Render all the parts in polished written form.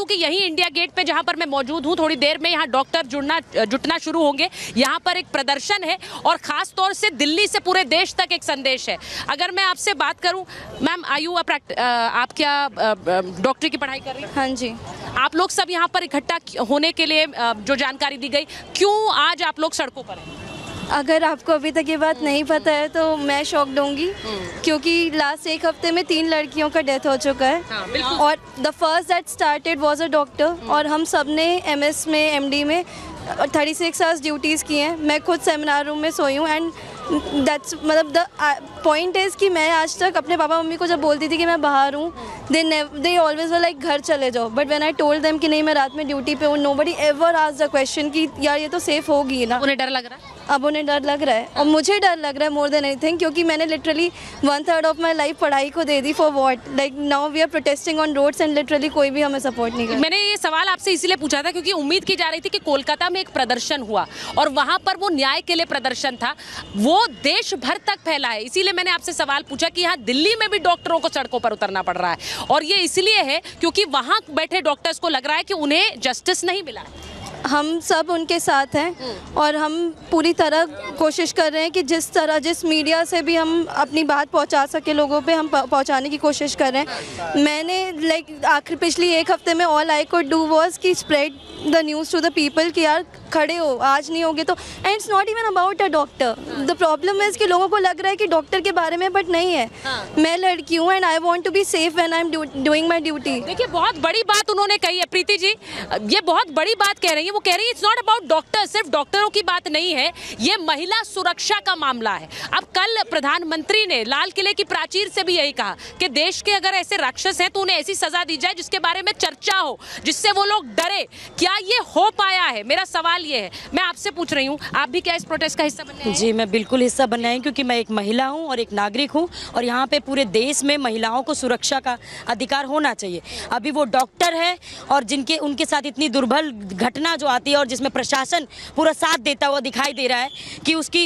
दूं कि यही इंडिया गेट पे जहां पर मैं मौजूद हूं, थोड़ी देर में यहां डॉक्टर जुटना शुरू होंगे। यहां पर एक प्रदर्शन है और खास तौर से दिल्ली से पूरे देश तक एक संदेश है। अगर मैं आपसे बात करूं, मैम आयु आप क्या डॉक्टरी की पढ़ाई कर रही हैं? हाँ जी। आप लोग सब यहाँ पर इकट्ठा होने के लिए जो जानकारी दी गई, क्यों आज आप लोग सड़कों पर हैं? अगर आपको अभी तक ये बात नहीं पता है तो मैं शॉक्ड होंगी, क्योंकि लास्ट एक हफ्ते में 3 लड़कियों का डेथ हो चुका है। हाँ, बिल्कुल। और the first that started was a doctor, और हम सब ने एमएस में, एमडी में 36 आवर्स ड्यूटीज़ की हैं। मैं खुद सेमिनार रूम में सोई हूँ। एंड दैट्स मतलब द पॉइंट इज़ कि मैं आज तक अपने पापा मम्मी को जब बोलती थी कि मैं बाहर हूँ, दे ऑलवेज वर लाइक घर चले जाओ। But when I told them कि नहीं मैं रात में ड्यूटी पे हूँ, nobody ever asked the question कि यार ये तो सेफ होगी ना। उन्हें डर लग रहा है? अब उन्हें डर लग रहा है, और मुझे डर लग रहा है मोर देन एनीथिंग, क्योंकि मैंने लिटरली 1/3 ऑफ माई लाइफ पढ़ाई को दे दी। For what? Like now we are protesting on roads and literally कोई भी हमें सपोर्ट नहीं कर। मैंने ये सवाल आपसे इसीलिए पूछा था क्योंकि उम्मीद की जा रही थी कि कोलकाता में एक प्रदर्शन हुआ और वहां पर वो न्याय के लिए प्रदर्शन था, वो देश भर तक फैला है। इसीलिए मैंने आपसे सवाल पूछा कि यहाँ दिल्ली में भी डॉक्टरों को सड़कों पर उतरना पड़ रहा है, और ये इसलिए है क्योंकि वहां बैठे डॉक्टर्स को लग रहा है कि उन्हें जस्टिस नहीं मिला। हम सब उनके साथ हैं और हम पूरी तरह कोशिश कर रहे हैं कि जिस मीडिया से भी हम अपनी बात पहुंचा सके लोगों पे, हम पहुंचाने की कोशिश कर रहे हैं। मैंने लाइक आखिर पिछली एक हफ्ते में all I could do was कि spread the news to the people कि यार खड़े हो, आज नहीं होगे तो। And it's not even about a doctor, the problem is कि लोगों को लग रहा है कि डॉक्टर के बारे में, बट नहीं है। मैं लड़की हूँ and I want to be safe when I am doing my duty. देखिए बहुत बड़ी बात उन्होंने कही है प्रीति जी, ये बहुत बड़ी बात कह रही है। वो कह रही है इट्स नॉट अबाउट डॉक्टर, सिर्फ डॉक्टरों की बात नहीं है, ये महिला सुरक्षा का मामला है। अब कल प्रधानमंत्री ने लाल किले की प्राचीर से भी यही कहा कि देश के अगर ऐसे राक्षस हैं तो उन्हें ऐसी सजा दी जाए जिसके बारे में चर्चा हो, जिससे वो लोग डरे। क्या ये हो पाया है? मेरा सवाल ये है। मैं आपसे पूछ रही हूँ, आप भी क्या इस प्रोटेस्ट का हिस्सा बनने हैं? जी, मैं बिल्कुल हिस्सा बनना है, क्योंकि मैं एक महिला हूँ और एक नागरिक हूँ, और यहाँ पे पूरे देश में महिलाओं को सुरक्षा का अधिकार होना चाहिए। अभी वो डॉक्टर है और उनके साथ इतनी दुर्बल घटना जो आती है और जिसमें प्रशासन पूरा साथ देता हुआ दिखाई दे रहा है कि उसकी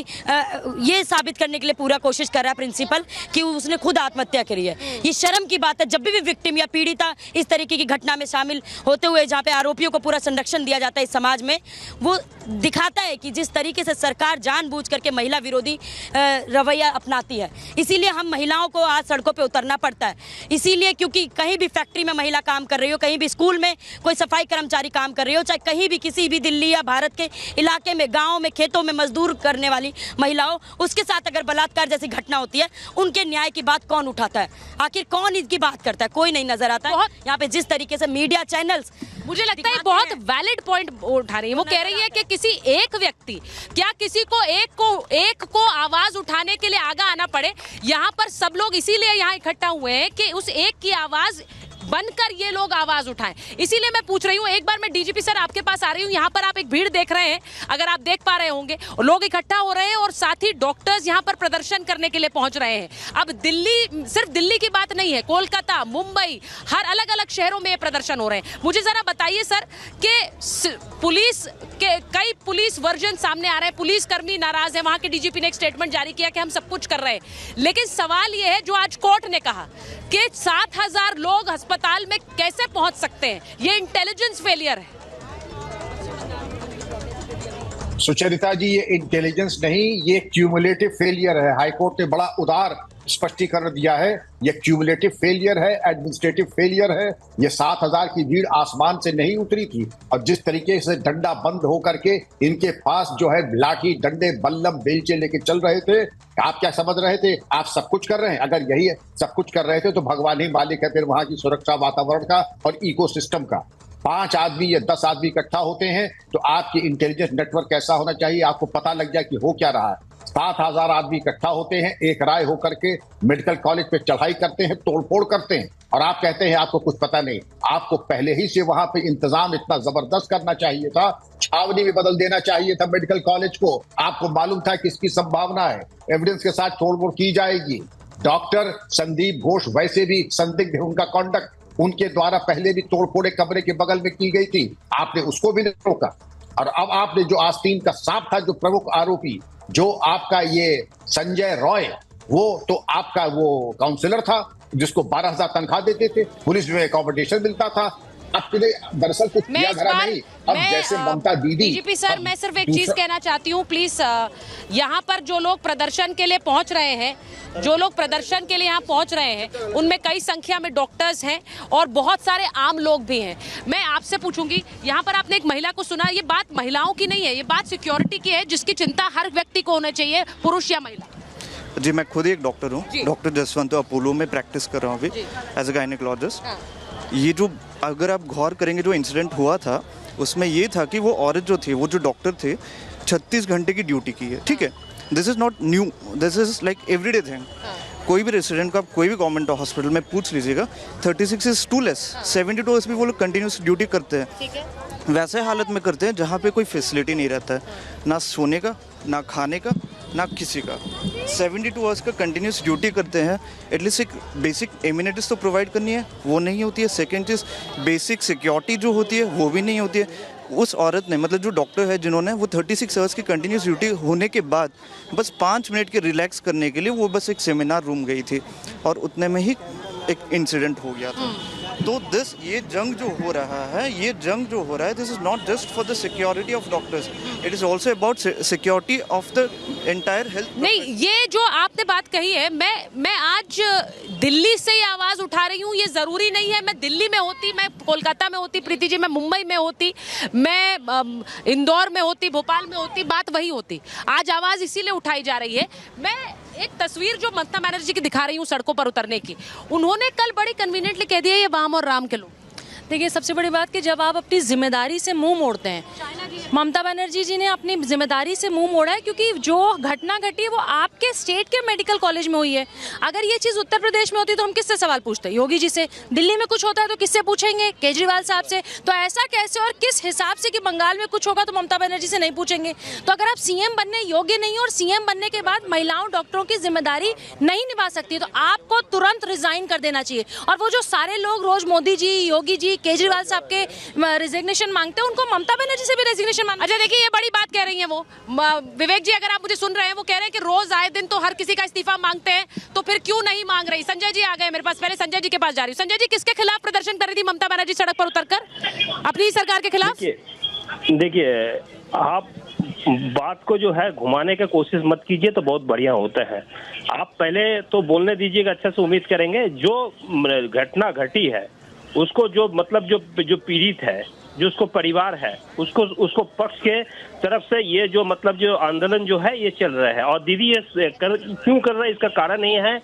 ये साबित करने के लिए पूरा कोशिश कर रहा है प्रिंसिपल कि उसने खुद आत्महत्या करी है। ये शर्म की बात है। जब भी विक्टिम या पीड़िता इस तरीके की घटना में शामिल होते हुए, जहाँ पे आरोपियों को पूरा संरक्षण दिया जाता है इस समाज में, वो दिखाता है कि जिस तरीके से सरकार जानबूझ करके महिला विरोधी रवैया अपनाती है। इसीलिए हम महिलाओं को आज सड़कों पे उतरना पड़ता है। इसीलिए क्योंकि कहीं भी फैक्ट्री में महिला काम कर रही हो, कहीं भी स्कूल में कोई सफाई कर्मचारी काम कर रही हो, चाहे कहीं भी किसी भी दिल्ली या भारत के इलाके में, गाँव में, खेतों में मजदूर करने वाली महिलाओं, उसके साथ अगर बलात्कार जैसी घटना होती है, उनके न्याय की बात कौन उठाता है? आखिर कौन इसकी बात करता है? कोई नहीं नजर आता है। यहाँ पे जिस तरीके से मीडिया चैनल्स, मुझे लगता है बहुत वैलिड पॉइंट उठा रही है। वो कह रही है कि किसी एक व्यक्ति, क्या किसी को एक को आवाज उठाने के लिए आगे आना पड़े। यहाँ पर सब लोग इसीलिए यहाँ इकट्ठा हुए हैं कि उस एक की आवाज बनकर ये लोग आवाज उठाएं। इसीलिए मैं पूछ रही हूँ, एक बार मैं डीजीपी सर आपके पास आ रही हूँ। यहाँ पर आप एक भीड़ देख रहे हैं, अगर आप देख पा रहे होंगे, लोग इकट्ठा हो रहे हैं और साथ ही डॉक्टर्स यहाँ पर प्रदर्शन करने के लिए पहुंच रहे हैं। अब दिल्ली, सिर्फ दिल्ली की बात नहीं है, कोलकाता, मुंबई, हर अलग अलग शहरों में ये प्रदर्शन हो रहे हैं। मुझे जरा बताइए सर कि पुलिस के कई पुलिस वर्जन सामने आ रहे हैं, पुलिसकर्मी नाराज है। वहां के डीजीपी ने एक स्टेटमेंट जारी किया कि हम सब कुछ कर रहे हैं, लेकिन सवाल ये है जो आज कोर्ट ने कहा कि 7,000 लोग अस्पताल में कैसे पहुंच सकते हैं, ये इंटेलिजेंस फेलियर है। सुचरिता जी, ये इंटेलिजेंस नहीं, ये क्यूमुलेटिव फेलियर है। हाईकोर्ट ने बड़ा उदार स्पष्टीकरण दिया है। ये क्यूमुलेटिव फेलियर है, एडमिनिस्ट्रेटिव फेलियर है। ये 7,000 की भीड़ आसमान से नहीं उतरी थी, और जिस तरीके से डंडा बंद होकर के इनके पास जो है लाठी, डंडे, बल्लम, बेलचे लेके चल रहे थे, आप क्या समझ रहे थे आप सब कुछ कर रहे हैं? अगर यही सब कुछ कर रहे थे तो भगवान ही मालिक है फिर वहां की सुरक्षा, वातावरण का और इकोसिस्टम का। 5 आदमी या 10 आदमी इकट्ठा होते हैं तो आपकी इंटेलिजेंस नेटवर्क कैसा होना चाहिए, आपको पता लग जाए कि हो क्या रहा है। 7,000 आदमी इकट्ठा होते हैं, एक राय होकर के मेडिकल कॉलेज पे चढ़ाई करते हैं, तोड़फोड़ करते हैं, और आप कहते हैं आपको कुछ पता नहीं। आपको पहले ही से वहां पे इंतजाम इतना जबरदस्त करना चाहिए था, छावनी भी बदल देना चाहिए था मेडिकल कॉलेज को। आपको मालूम था कि इसकी संभावना है, एविडेंस के साथ तोड़फोड़ की जाएगी। डॉक्टर संदीप घोष वैसे भी संदिग्ध है, उनका कॉन्डक्ट, उनके द्वारा पहले भी तोड़फोड़े कमरे के बगल में की गई थी, आपने उसको भी नहीं रोका। और अब आपने जो आस्तीन का सांप था, जो प्रमुख आरोपी, जो आपका ये संजय रॉय, वो तो आपका वो काउंसलर था जिसको 12,000 तनख्वाह देते थे, पुलिस में अकोमोडेशन मिलता था, आपने दरअसल कुछ किया धरा नहीं। अब जैसे ममता दीदी, डीजीपी सर, मैं सिर्फ एक चीज कहना चाहती हूँ प्लीज, यहाँ पर जो लोग प्रदर्शन के लिए पहुंच रहे हैं, यहाँ पहुंच रहे हैं, उनमें कई संख्या में डॉक्टर्स हैं और बहुत सारे आम लोग भी हैं। मैं आपसे पूछूंगी, यहाँ पर आपने एक महिला को सुना, ये बात महिलाओं की नहीं है, ये बात सिक्योरिटी की है, जिसकी चिंता हर व्यक्ति को होना चाहिए, पुरुष या महिला। जी, मैं खुद ही एक डॉक्टर हूँ, डॉक्टर जसवंत अपोलो में प्रैक्टिस कर रहा हूँ अभी एज ए गायनेकोलॉजिस्ट। ये जो अगर आप गौर करेंगे जो इंसिडेंट हुआ था उसमें ये था कि वो औरत जो थी, वो जो डॉक्टर थे, 36 घंटे की ड्यूटी की है, ठीक है। This is not new, this is like everyday thing. कोई भी रेसिडेंट को आप कोई भी गवर्नमेंट हॉस्पिटल में पूछ लीजिएगा, 36 इज़ टू लेस, 72 आवर्स भी वो लोग कंटिन्यूस ड्यूटी करते हैं। वैसे हालत में करते हैं जहाँ पे कोई फैसिलिटी नहीं रहता है, ना सोने का, ना खाने का, ना किसी का। 72 आवर्स का कंटिन्यूस ड्यूटी करते हैं। एटलीस्ट एक बेसिक एमिनिटीज़ तो प्रोवाइड करनी है, वो नहीं होती है। सेकेंड चीज़, बेसिक सिक्योरिटी जो होती है वो भी नहीं होती है। उस औरत ने, मतलब जो डॉक्टर है जिन्होंने, वो 36 आवर्स की कंटिन्यूस ड्यूटी होने के बाद बस 5 मिनट के रिलैक्स करने के लिए वो बस एक सेमिनार रूम गई थी और उतने में ही एक इंसिडेंट हो गया था। तो ये जंग जो हो रहा है, this is not just for the security of doctors, it is also about security of the entire health. नहीं, ये जो आपने बात कही है, मैं आज दिल्ली से ये आवाज उठा रही हूँ, ये जरूरी नहीं है मैं दिल्ली में होती, मैं कोलकाता में होती, प्रीति जी मैं मुंबई में होती, मैं इंदौर में होती, भोपाल में होती, बात वही होती। आज आवाज इसीलिए उठाई जा रही है। मैं एक तस्वीर जो ममता बनर्जी की दिखा रही हूँ सड़कों पर उतरने की, उन्होंने कल बड़ी कन्वीनियंटली कह दिया ये वाम और राम के लोग। देखिए, सबसे बड़ी बात कि जब आप अपनी जिम्मेदारी से मुंह मोड़ते हैं, ममता बनर्जी जी ने अपनी जिम्मेदारी से मुंह मोड़ा है, क्योंकि जो घटना घटी है वो आपके स्टेट के मेडिकल कॉलेज में हुई है। अगर ये चीज़ उत्तर प्रदेश में होती तो हम किससे सवाल पूछते? योगी जी से। दिल्ली में कुछ होता है तो किससे पूछेंगे? केजरीवाल साहब से। तो ऐसा कैसे और किस हिसाब से कि बंगाल में कुछ होगा तो ममता बनर्जी से नहीं पूछेंगे? तो अगर आप सीएम बनने योग्य नहीं और सीएम बनने के बाद महिलाओं डॉक्टरों की जिम्मेदारी नहीं निभा सकती तो आपको तुरंत रिजाइन कर देना चाहिए। और वो जो सारे लोग रोज मोदी जी, योगी जी, केजरीवाल साहब के रेजिग्नेशन मांगते हैं, उनको ममता बनर्जी से भी रेजिग्नेशन मांगना। अच्छा देखिए, ये बड़ी बात कह रही हैं वो विवेक जी, अगर आप मुझे सुन रहे हैं, वो कह रहे हैं कि रोज आए दिन तो हर किसी का इस्तीफा मांगते हैं, तो फिर क्यों नहीं मांग रही? संजय जी आ गए मेरे पास, पहले संजय जी के पास जा रही हूँ। संजय जी, किसके खिलाफ प्रदर्शन कर रही थी ममता बनर्जी सड़क पर उतरकर? अपनी सरकार के खिलाफ? देखिए, आप बात को जो है घुमाने की कोशिश मत कीजिए तो बहुत बढ़िया होता है। आप पहले तो बोलने दीजिएगा, अच्छा से उम्मीद करेंगे। जो घटना घटी है उसको जो मतलब जो पीड़ित है, जो उसको परिवार है, उसको पक्ष के तरफ से ये जो मतलब जो आंदोलन जो है ये चल रहा है। और दीदी ये क्यों कर रहा है, इसका कारण ये है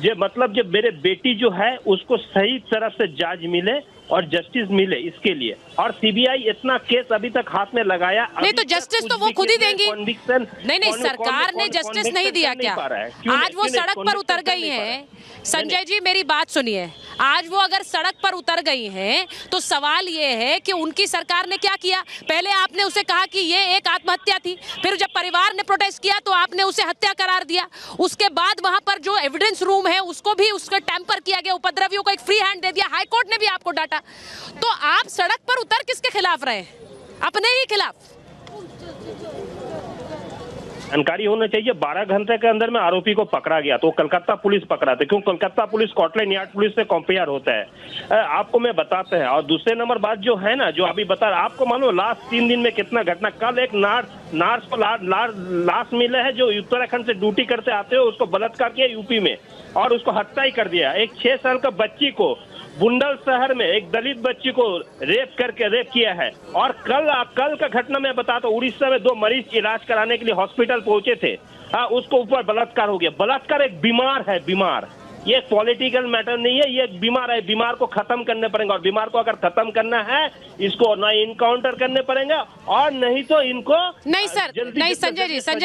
जो मतलब जब मेरे बेटी जो है उसको सही तरफ से जज मिले और जस्टिस मिले, इसके लिए। और सीबीआई इतना केस अभी तक हाथ में लगाया नहीं, तो जस्टिस तो वो खुद ही देंगी। नहीं, सरकार ने जस्टिस नहीं दिया क्या? आज वो सड़क पर उतर गई हैं। संजय जी मेरी बात सुनिए, आज वो अगर सड़क पर उतर गई हैं तो सवाल ये है कि उनकी सरकार ने क्या किया? पहले आपने उसे कहा कि ये एक आत्महत्या थी, फिर जब परिवार ने प्रोटेस्ट किया तो आपने उसे हत्या करार दिया। उसके बाद वहां पर जो एविडेंस रूम है उसको भी उसका टेम्पर किया गया, उपद्रवियों को एक फ्री हैंड दे दिया, हाईकोर्ट ने भी आपको डांटा। तो आप सड़क पर उतर किसके खिलाफ रहे? अपने ही खिलाफ। जानकारी होना चाहिए। 12 घंटे के अंदर में आरोपी को पकड़ा गया, तो कलकत्ता पुलिस पकड़ा था। क्यों? Calcutta police Scotland yard police से कंपेयर होता है। आपको मैं बताते हैं। और दूसरे नंबर बात जो है ना, जो अभी बता रहा, आपको मालूम लास्ट 3 दिन में कितना घटना। कल एक नर्स को लाश मिले है जो उत्तराखंड से ड्यूटी करते आते हो, उसको बलात्कार किया यूपी में और उसको हत्या ही कर दिया। एक 6 साल का बच्ची को बुंडल शहर में एक दलित बच्ची को रेप किया है। और कल का घटना मैं बताता हूँ, उड़ीसा में 2 मरीज इलाज कराने के लिए हॉस्पिटल पहुंचे थे। हाँ, उसको ऊपर बलात्कार हो गया। बलात्कार एक बीमार है, बीमार। ये पॉलिटिकल मैटर नहीं है, ये बीमार है। बीमार को खत्म करने पड़ेंगे और बीमार को अगर खत्म करना है, इसको ना इनकाउंटर करने पड़ेंगे और नहीं तो इनको नहीं सर, नहीं संजय जी, संजय